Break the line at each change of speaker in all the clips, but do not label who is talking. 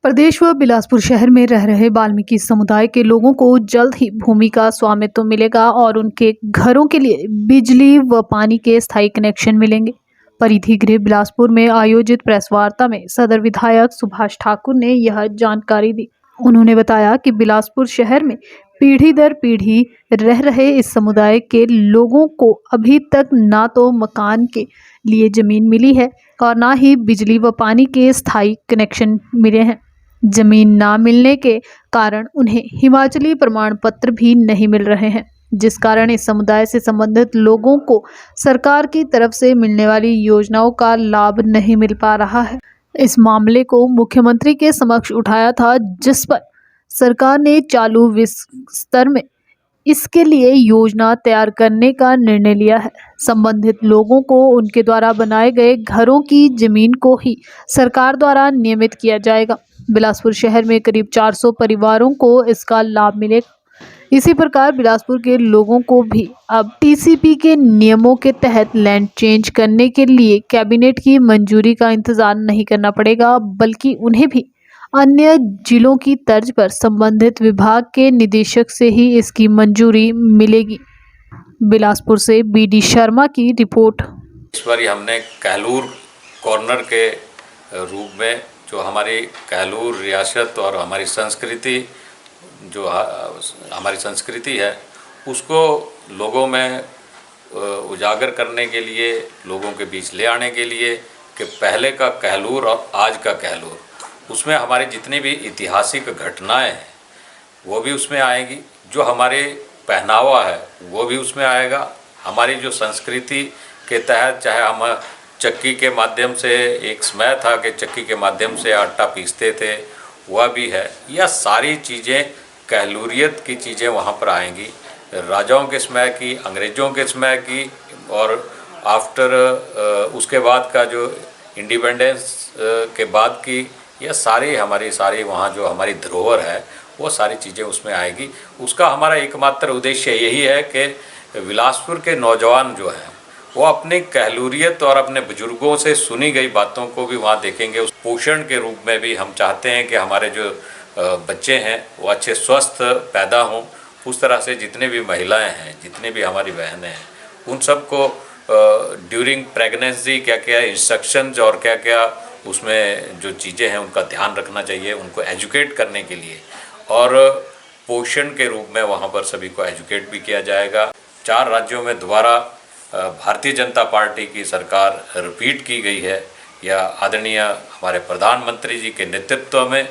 प्रदेश व बिलासपुर शहर में रह रहे वाल्मीकि समुदाय के लोगों को जल्द ही भूमि का स्वामित्व मिलेगा और उनके घरों के लिए बिजली व पानी के स्थायी कनेक्शन मिलेंगे। परिधि गृह बिलासपुर में आयोजित प्रेस वार्ता में सदर विधायक सुभाष ठाकुर ने यह जानकारी दी। उन्होंने बताया कि बिलासपुर शहर में पीढ़ी दर पीढ़ी रह रहे इस समुदाय के लोगों को अभी तक ना तो मकान के लिए जमीन मिली है और ना ही बिजली व पानी के स्थायी कनेक्शन मिले हैं। जमीन ना मिलने के कारण उन्हें हिमाचली प्रमाण पत्र भी नहीं मिल रहे हैं, जिस कारण इस समुदाय से संबंधित लोगों को सरकार की तरफ से मिलने वाली योजनाओं का लाभ नहीं मिल पा रहा है। इस मामले को मुख्यमंत्री के समक्ष उठाया था, जिस पर सरकार ने चालू वित्त स्तर में इसके लिए योजना तैयार करने का निर्णय लिया है। संबंधित लोगों को उनके द्वारा बनाए गए घरों की जमीन को ही सरकार द्वारा नियमित किया जाएगा। बिलासपुर शहर में करीब 400 परिवारों को इसका लाभ मिलेगा। इसी प्रकार बिलासपुर के लोगों को भी अब टीसीपी के नियमों के तहत लैंड चेंज करने के लिए कैबिनेट की मंजूरी का इंतजार नहीं करना पड़ेगा, बल्कि उन्हें भी अन्य जिलों की तर्ज पर संबंधित विभाग के निदेशक से ही इसकी मंजूरी मिलेगी। बिलासपुर से बीडी शर्मा की रिपोर्ट।
इस बार हमने कहलूर कॉर्नर के रूप में जो हमारी कहलूर रियासत और हमारी संस्कृति हमारी संस्कृति है उसको लोगों में उजागर करने के लिए, लोगों के बीच ले आने के लिए कि पहले का कहलूर और आज का कहलूर, उसमें हमारी जितनी भी ऐतिहासिक घटनाएं हैं वो भी उसमें आएगी, जो हमारे पहनावा है वो भी उसमें आएगा। हमारी जो संस्कृति के तहत चाहे हम चक्की के माध्यम से, एक समय था कि चक्की के माध्यम से आटा पीसते थे, वह भी है। यह सारी चीज़ें कहलूरियत की चीज़ें वहाँ पर आएंगी, राजाओं के समय की, अंग्रेज़ों के समय की और आफ्टर उसके बाद का जो इंडिपेंडेंस के बाद की, यह सारी वहाँ जो हमारी धरोहर है वो सारी चीज़ें उसमें आएगी। उसका हमारा एकमात्र उद्देश्य यही है कि बिलासपुर के नौजवान जो हैं वो अपनी कहलूरियत और अपने बुजुर्गों से सुनी गई बातों को भी वहाँ देखेंगे। उस पोषण के रूप में भी हम चाहते हैं कि हमारे जो बच्चे हैं वो अच्छे स्वस्थ पैदा हों। उस तरह से जितने भी महिलाएं हैं, जितने भी हमारी बहनें हैं, उन सबको ड्यूरिंग प्रेगनेंसी क्या क्या इंस्ट्रक्शंस और क्या क्या उसमें जो चीज़ें हैं उनका ध्यान रखना चाहिए, उनको एजुकेट करने के लिए। और पोषण के रूप में वहाँ पर सभी को एजुकेट भी किया जाएगा। 4 राज्यों में दोबारा भारतीय जनता पार्टी की सरकार रिपीट की गई है, या आदरणीय हमारे प्रधानमंत्री जी के नेतृत्व में,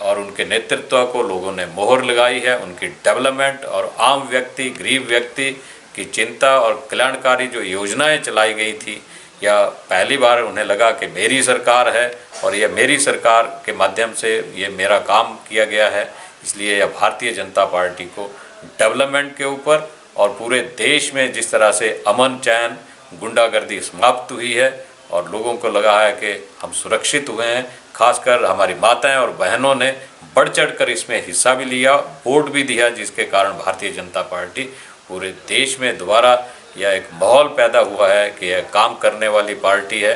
और उनके नेतृत्व को लोगों ने मोहर लगाई है। उनकी डेवलपमेंट और आम व्यक्ति, गरीब व्यक्ति की चिंता और कल्याणकारी जो योजनाएं चलाई गई थी, या पहली बार उन्हें लगा कि मेरी सरकार है और यह मेरी सरकार के माध्यम से ये मेरा काम किया गया है। इसलिए यह भारतीय जनता पार्टी को डेवलपमेंट के ऊपर और पूरे देश में जिस तरह से अमन, चैन, गुंडागर्दी समाप्त हुई है और लोगों को लगा है कि हम सुरक्षित हुए हैं, खासकर हमारी माताएं और बहनों ने बढ़ चढ़कर इसमें हिस्सा भी लिया, वोट भी दिया, जिसके कारण भारतीय जनता पार्टी पूरे देश में दोबारा यह एक माहौल पैदा हुआ है कि यह काम करने वाली पार्टी है।